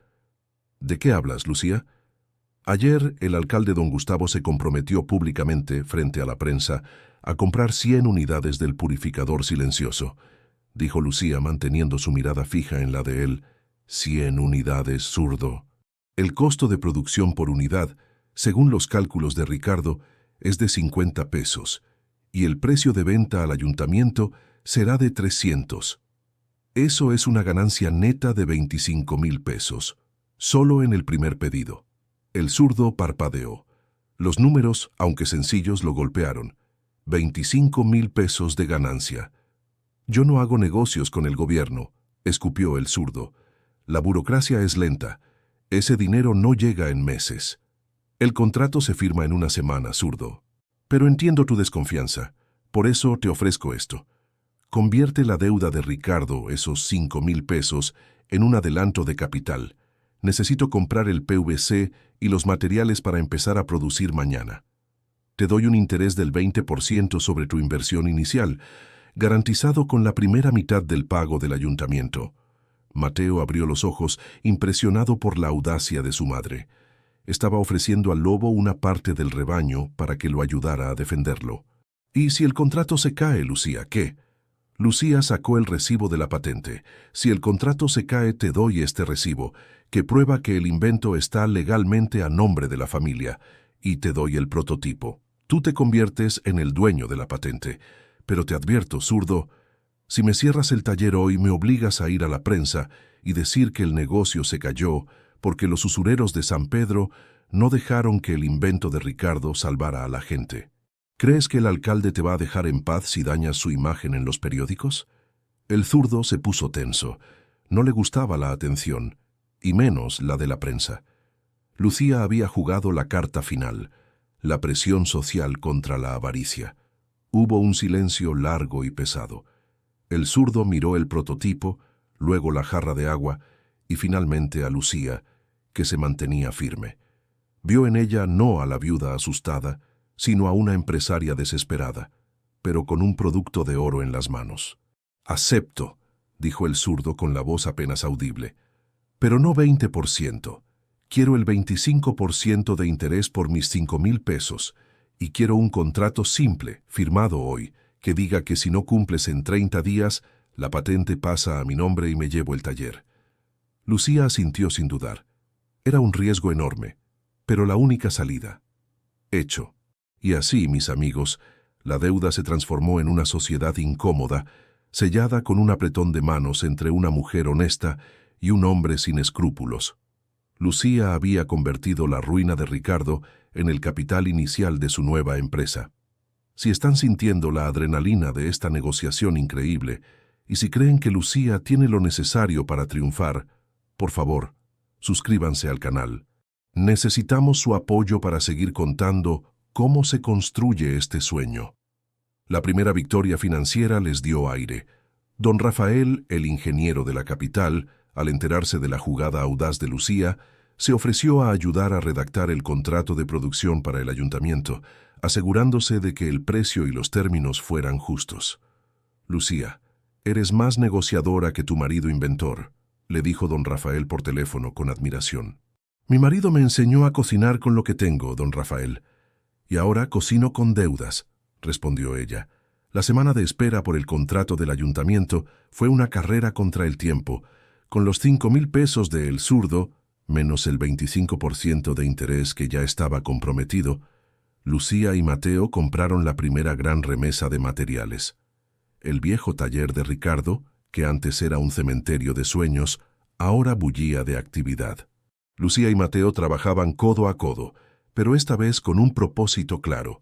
«¿De qué hablas, Lucía?» Ayer el alcalde don Gustavo se comprometió públicamente, frente a la prensa, a comprar 100 unidades del purificador silencioso, dijo Lucía manteniendo su mirada fija en la de él. 100 unidades, zurdo. El costo de producción por unidad, según los cálculos de Ricardo, es de 50 pesos, y el precio de venta al ayuntamiento será de 300. Eso es una ganancia neta de 25,000 pesos, solo en el primer pedido. El zurdo parpadeó. Los números, aunque sencillos, lo golpearon. 25,000 pesos de ganancia. «Yo no hago negocios con el gobierno», escupió el zurdo. «La burocracia es lenta. Ese dinero no llega en meses. El contrato se firma en una semana, zurdo. Pero entiendo tu desconfianza. Por eso te ofrezco esto. Convierte la deuda de Ricardo, esos 5,000 pesos, en un adelanto de capital. Necesito comprar el PVC y los materiales para empezar a producir mañana. Te doy un interés del 20% sobre tu inversión inicial, garantizado con la primera mitad del pago del ayuntamiento». Mateo abrió los ojos, impresionado por la audacia de su madre. Estaba ofreciendo al lobo una parte del rebaño para que lo ayudara a defenderlo. «¿Y si el contrato se cae, Lucía, qué?» Lucía sacó el recibo de la patente. «Si el contrato se cae, te doy este recibo, que prueba que el invento está legalmente a nombre de la familia, y te doy el prototipo. Tú te conviertes en el dueño de la patente. Pero te advierto, zurdo, si me cierras el taller hoy, me obligas a ir a la prensa y decir que el negocio se cayó porque los usureros de San Pedro no dejaron que el invento de Ricardo salvara a la gente. ¿Crees que el alcalde te va a dejar en paz si dañas su imagen en los periódicos?» El zurdo se puso tenso. No le gustaba la atención, y menos la de la prensa. Lucía había jugado la carta final, la presión social contra la avaricia. Hubo un silencio largo y pesado. El zurdo miró el prototipo, luego la jarra de agua, y finalmente a Lucía, que se mantenía firme. Vio en ella no a la viuda asustada, sino a una empresaria desesperada, pero con un producto de oro en las manos. «Acepto», dijo el zurdo con la voz apenas audible. Pero no 20%. Quiero el 25% de interés por mis 5,000 pesos y quiero un contrato simple, firmado hoy, que diga que si no cumples en 30 días, la patente pasa a mi nombre y me llevo el taller. Lucía asintió sin dudar. Era un riesgo enorme, pero la única salida. Hecho. Y así, mis amigos, la deuda se transformó en una sociedad incómoda, sellada con un apretón de manos entre una mujer honesta y un hombre sin escrúpulos. Lucía había convertido la ruina de Ricardo en el capital inicial de su nueva empresa. Si están sintiendo la adrenalina de esta negociación increíble, y si creen que Lucía tiene lo necesario para triunfar, por favor, suscríbanse al canal. Necesitamos su apoyo para seguir contando cómo se construye este sueño. La primera victoria financiera les dio aire. Don Rafael, el ingeniero de la capital, al enterarse de la jugada audaz de Lucía, se ofreció a ayudar a redactar el contrato de producción para el ayuntamiento, asegurándose de que el precio y los términos fueran justos. «Lucía, eres más negociadora que tu marido inventor», le dijo don Rafael por teléfono con admiración. «Mi marido me enseñó a cocinar con lo que tengo, don Rafael, y ahora cocino con deudas», respondió ella. La semana de espera por el contrato del ayuntamiento fue una carrera contra el tiempo. Con los 5,000 pesos de El Zurdo, menos el 25% de interés que ya estaba comprometido, Lucía y Mateo compraron la primera gran remesa de materiales. El viejo taller de Ricardo, que antes era un cementerio de sueños, ahora bullía de actividad. Lucía y Mateo trabajaban codo a codo, pero esta vez con un propósito claro.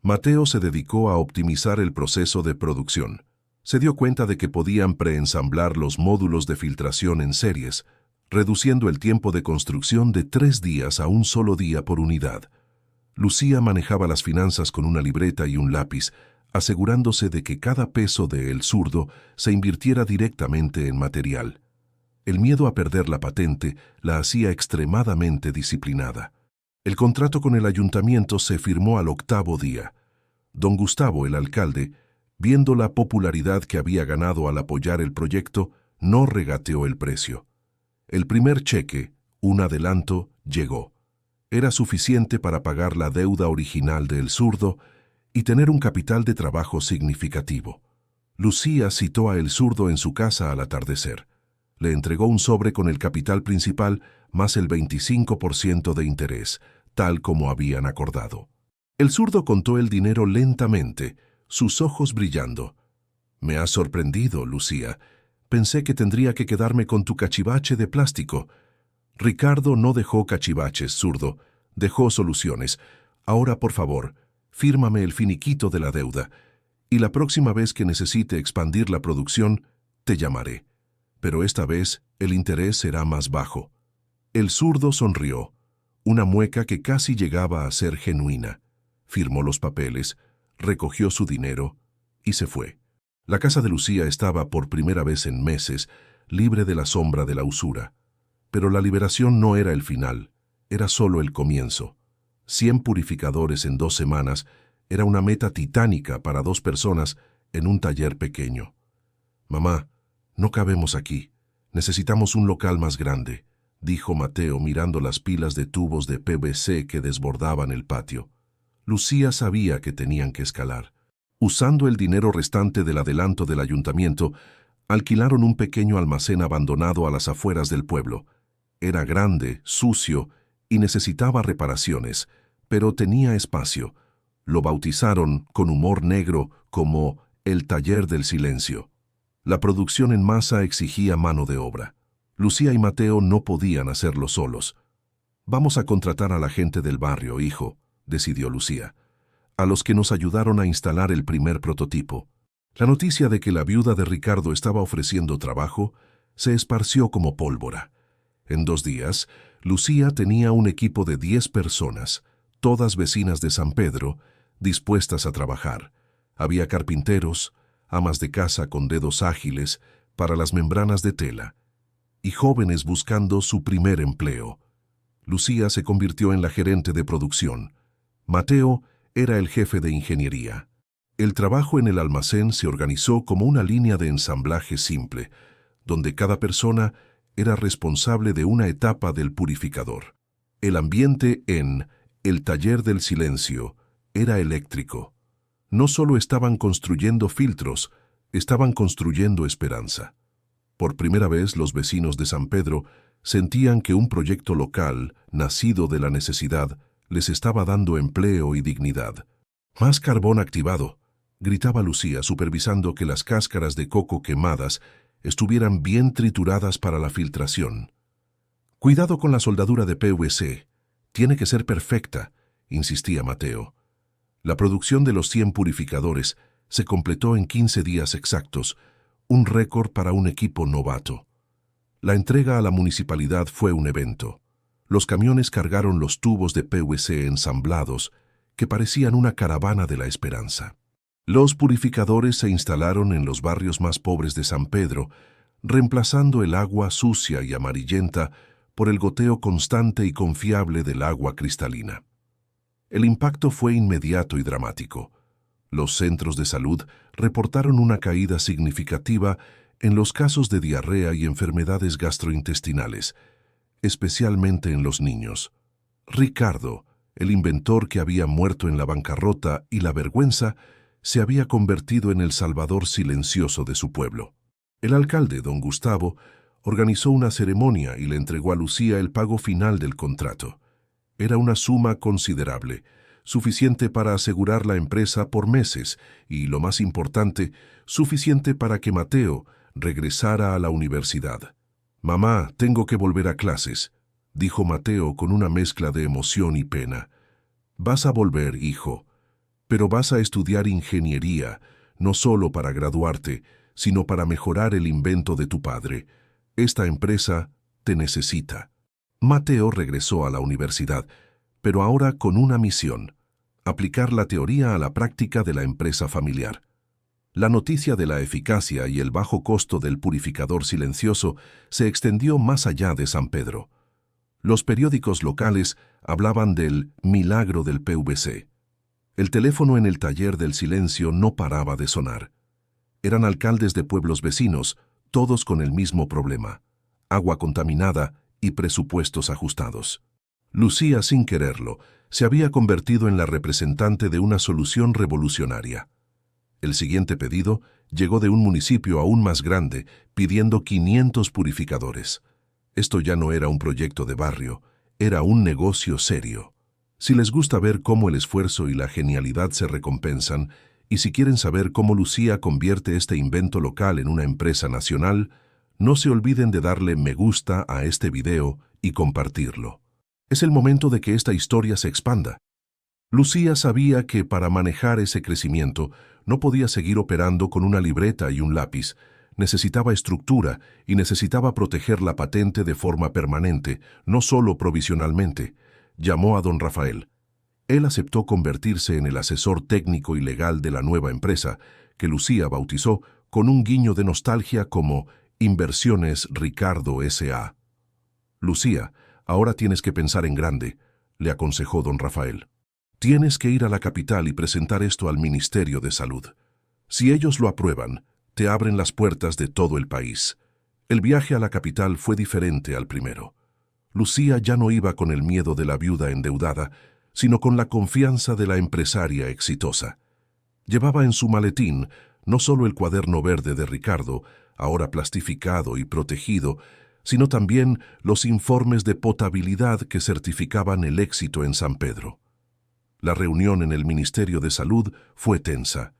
Mateo se dedicó a optimizar el proceso de producción. Se dio cuenta de que podían preensamblar los módulos de filtración en series, reduciendo el tiempo de construcción de 3 días a un solo día por unidad. Lucía manejaba las finanzas con una libreta y un lápiz, asegurándose de que cada peso de El Zurdo se invirtiera directamente en material. El miedo a perder la patente la hacía extremadamente disciplinada. El contrato con el ayuntamiento se firmó al 8º día. Don Gustavo, el alcalde, viendo la popularidad que había ganado al apoyar el proyecto, no regateó el precio. El primer cheque, un adelanto, llegó. Era suficiente para pagar la deuda original de El Zurdo y tener un capital de trabajo significativo. Lucía citó a El Zurdo en su casa al atardecer. Le entregó un sobre con el capital principal más el 25% de interés, tal como habían acordado. El Zurdo contó el dinero lentamente, sus ojos brillando. «Me has sorprendido, Lucía. Pensé que tendría que quedarme con tu cachivache de plástico». Ricardo no dejó cachivaches, Zurdo, dejó soluciones. «Ahora, por favor, fírmame el finiquito de la deuda, y la próxima vez que necesite expandir la producción, te llamaré. Pero esta vez el interés será más bajo». El Zurdo sonrió, una mueca que casi llegaba a ser genuina. Firmó los papeles, recogió su dinero y se fue. La casa de Lucía estaba, por primera vez en meses, libre de la sombra de la usura. Pero la liberación no era el final, era solo el comienzo. 100 purificadores en 2 semanas era una meta titánica para 2 personas en un taller pequeño. «Mamá, no cabemos aquí. Necesitamos un local más grande», dijo Mateo mirando las pilas de tubos de PVC que desbordaban el patio. Lucía sabía que tenían que escalar. Usando el dinero restante del adelanto del ayuntamiento, alquilaron un pequeño almacén abandonado a las afueras del pueblo. Era grande, sucio y necesitaba reparaciones, pero tenía espacio. Lo bautizaron, con humor negro, como el Taller del Silencio. La producción en masa exigía mano de obra. Lucía y Mateo no podían hacerlo solos. «Vamos a contratar a la gente del barrio, hijo», decidió Lucía, «a los que nos ayudaron a instalar el primer prototipo». La noticia de que la viuda de Ricardo estaba ofreciendo trabajo se esparció como pólvora. En 2 días, Lucía tenía un equipo de 10 personas, todas vecinas de San Pedro, dispuestas a trabajar. Había carpinteros, amas de casa con dedos ágiles para las membranas de tela, y jóvenes buscando su primer empleo. Lucía se convirtió en la gerente de producción. Mateo era el jefe de ingeniería. El trabajo en el almacén se organizó como una línea de ensamblaje simple, donde cada persona era responsable de una etapa del purificador. El ambiente en el taller del silencio era eléctrico. No solo estaban construyendo filtros, estaban construyendo esperanza. Por primera vez, los vecinos de San Pedro sentían que un proyecto local, nacido de la necesidad, les estaba dando empleo y dignidad. «Más carbón activado», gritaba Lucía, supervisando que las cáscaras de coco quemadas estuvieran bien trituradas para la filtración. «Cuidado con la soldadura de PVC. Tiene que ser perfecta», insistía Mateo. La producción de los 100 purificadores se completó en 15 días exactos, un récord para un equipo novato. La entrega a la municipalidad fue un evento. Los camiones cargaron los tubos de PVC ensamblados, que parecían una caravana de la esperanza. Los purificadores se instalaron en los barrios más pobres de San Pedro, reemplazando el agua sucia y amarillenta por el goteo constante y confiable del agua cristalina. El impacto fue inmediato y dramático. Los centros de salud reportaron una caída significativa en los casos de diarrea y enfermedades gastrointestinales, especialmente en los niños. Ricardo, el inventor que había muerto en la bancarrota y la vergüenza, se había convertido en el salvador silencioso de su pueblo. El alcalde, don Gustavo, organizó una ceremonia y le entregó a Lucía el pago final del contrato. Era una suma considerable, suficiente para asegurar la empresa por meses y, lo más importante, suficiente para que Mateo regresara a la universidad. «Mamá, tengo que volver a clases», dijo Mateo con una mezcla de emoción y pena. «Vas a volver, hijo, pero vas a estudiar ingeniería, no solo para graduarte, sino para mejorar el invento de tu padre. Esta empresa te necesita». Mateo regresó a la universidad, pero ahora con una misión: aplicar la teoría a la práctica de la empresa familiar. La noticia de la eficacia y el bajo costo del purificador silencioso se extendió más allá de San Pedro. Los periódicos locales hablaban del milagro del PVC. El teléfono en el taller del silencio no paraba de sonar. Eran alcaldes de pueblos vecinos, todos con el mismo problema: agua contaminada y presupuestos ajustados. Lucía, sin quererlo, se había convertido en la representante de una solución revolucionaria. El siguiente pedido llegó de un municipio aún más grande, pidiendo 500 purificadores. Esto ya no era un proyecto de barrio, era un negocio serio. Si les gusta ver cómo el esfuerzo y la genialidad se recompensan, y si quieren saber cómo Lucía convierte este invento local en una empresa nacional, no se olviden de darle me gusta a este video y compartirlo. Es el momento de que esta historia se expanda. Lucía sabía que para manejar ese crecimiento no podía seguir operando con una libreta y un lápiz. Necesitaba estructura y necesitaba proteger la patente de forma permanente, no solo provisionalmente. Llamó a don Rafael. Él aceptó convertirse en el asesor técnico y legal de la nueva empresa, que Lucía bautizó con un guiño de nostalgia como Inversiones Ricardo S.A. «Lucía, ahora tienes que pensar en grande», le aconsejó don Rafael. «Tienes que ir a la capital y presentar esto al Ministerio de Salud. Si ellos lo aprueban, te abren las puertas de todo el país». El viaje a la capital fue diferente al primero. Lucía ya no iba con el miedo de la viuda endeudada, sino con la confianza de la empresaria exitosa. Llevaba en su maletín no solo el cuaderno verde de Ricardo, ahora plastificado y protegido, sino también los informes de potabilidad que certificaban el éxito en San Pedro. La reunión en el Ministerio de Salud fue tensa.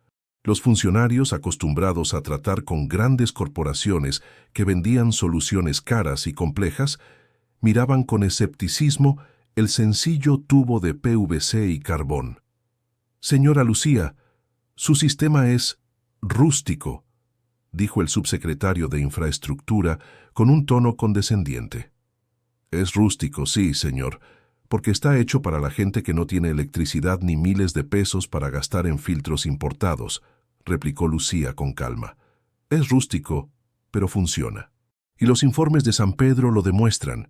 Los funcionarios, acostumbrados a tratar con grandes corporaciones que vendían soluciones caras y complejas, miraban con escepticismo el sencillo tubo de PVC y carbón. «Señora Lucía, su sistema es rústico», dijo el subsecretario de Infraestructura con un tono condescendiente. «Es rústico, sí, señor, porque está hecho para la gente que no tiene electricidad ni miles de pesos para gastar en filtros importados», replicó Lucía con calma. «Es rústico, pero funciona. Y los informes de San Pedro lo demuestran».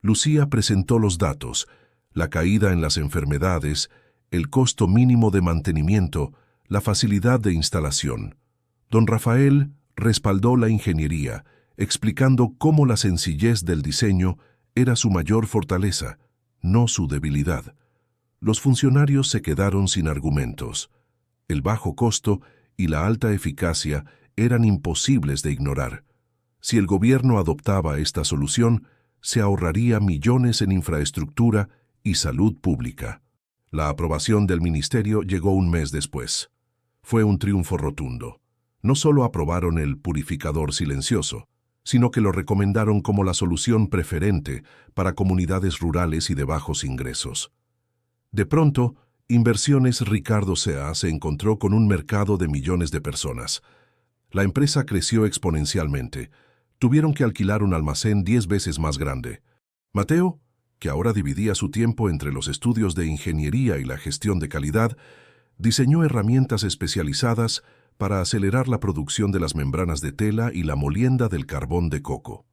Lucía presentó los datos: la caída en las enfermedades, el costo mínimo de mantenimiento, la facilidad de instalación. Don Rafael respaldó la ingeniería, explicando cómo la sencillez del diseño era su mayor fortaleza, no su debilidad. Los funcionarios se quedaron sin argumentos. El bajo costo y la alta eficacia eran imposibles de ignorar. Si el gobierno adoptaba esta solución, se ahorraría millones en infraestructura y salud pública. La aprobación del ministerio llegó un mes después. Fue un triunfo rotundo. No solo aprobaron el purificador silencioso, sino que lo recomendaron como la solución preferente para comunidades rurales y de bajos ingresos. De pronto, Inversiones Ricardo C.A. se encontró con un mercado de millones de personas. La empresa creció exponencialmente. Tuvieron que alquilar un almacén 10 veces más grande. Mateo, que ahora dividía su tiempo entre los estudios de ingeniería y la gestión de calidad, diseñó herramientas especializadas para acelerar la producción de las membranas de tela y la molienda del carbón de coco.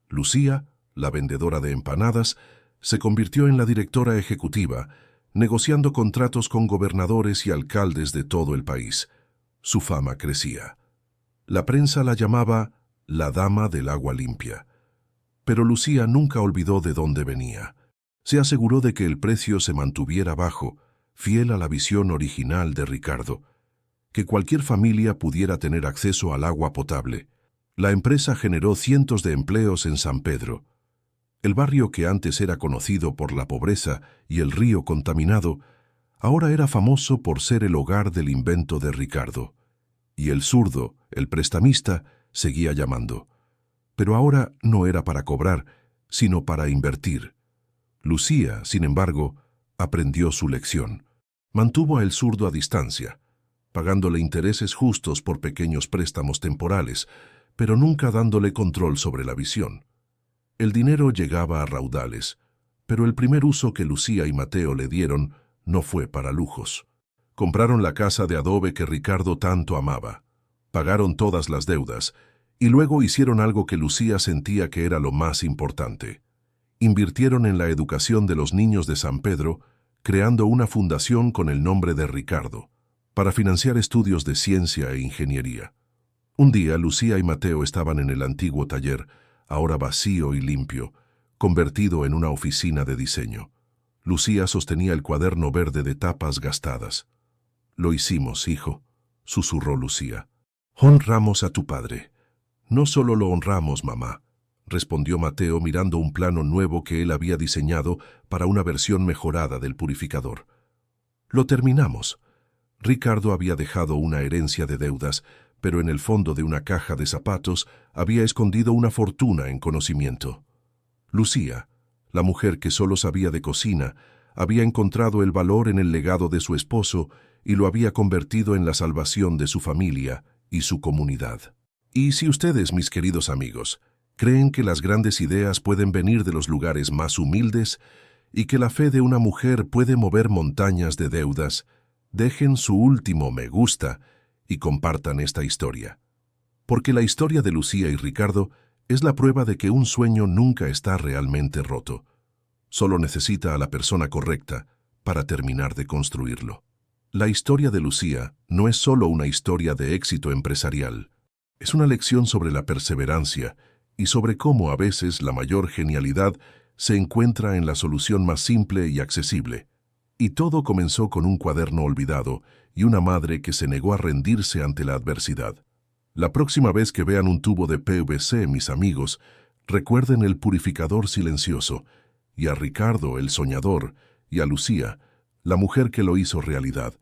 Lucía, la vendedora de empanadas, se convirtió en la directora ejecutiva, negociando contratos con gobernadores y alcaldes de todo el país. Su fama crecía. La prensa la llamaba la Dama del Agua Limpia. Pero Lucía nunca olvidó de dónde venía. Se aseguró de que el precio se mantuviera bajo, fiel a la visión original de Ricardo, que cualquier familia pudiera tener acceso al agua potable. La empresa generó cientos de empleos en San Pedro. El barrio que antes era conocido por la pobreza y el río contaminado, ahora era famoso por ser el hogar del invento de Ricardo. Y el zurdo, el prestamista, seguía llamando. Pero ahora no era para cobrar, sino para invertir. Lucía, sin embargo, aprendió su lección. Mantuvo a el zurdo a distancia, pagándole intereses justos por pequeños préstamos temporales, pero nunca dándole control sobre la visión. El dinero llegaba a raudales, pero el primer uso que Lucía y Mateo le dieron no fue para lujos. Compraron la casa de adobe que Ricardo tanto amaba, pagaron todas las deudas, y luego hicieron algo que Lucía sentía que era lo más importante. Invirtieron en la educación de los niños de San Pedro, creando una fundación con el nombre de Ricardo, para financiar estudios de ciencia e ingeniería. Un día, Lucía y Mateo estaban en el antiguo taller, ahora vacío y limpio, convertido en una oficina de diseño. Lucía sostenía el cuaderno verde de tapas gastadas. «Lo hicimos, hijo», susurró Lucía. «Honramos a tu padre». «No solo lo honramos, mamá», respondió Mateo mirando un plano nuevo que él había diseñado para una versión mejorada del purificador. «Lo terminamos». Ricardo había dejado una herencia de deudas, pero en el fondo de una caja de zapatos había escondido una fortuna en conocimiento. Lucía, la mujer que solo sabía de cocina, había encontrado el valor en el legado de su esposo y lo había convertido en la salvación de su familia y su comunidad. Y si ustedes, mis queridos amigos, creen que las grandes ideas pueden venir de los lugares más humildes y que la fe de una mujer puede mover montañas de deudas, dejen su último me gusta y compartan esta historia. Porque la historia de Lucía y Ricardo es la prueba de que un sueño nunca está realmente roto. Solo necesita a la persona correcta para terminar de construirlo. La historia de Lucía no es solo una historia de éxito empresarial. Es una lección sobre la perseverancia y sobre cómo a veces la mayor genialidad se encuentra en la solución más simple y accesible. Y todo comenzó con un cuaderno olvidado y una madre que se negó a rendirse ante la adversidad. La próxima vez que vean un tubo de PVC, mis amigos, recuerden el purificador silencioso, y a Ricardo, el soñador, y a Lucía, la mujer que lo hizo realidad.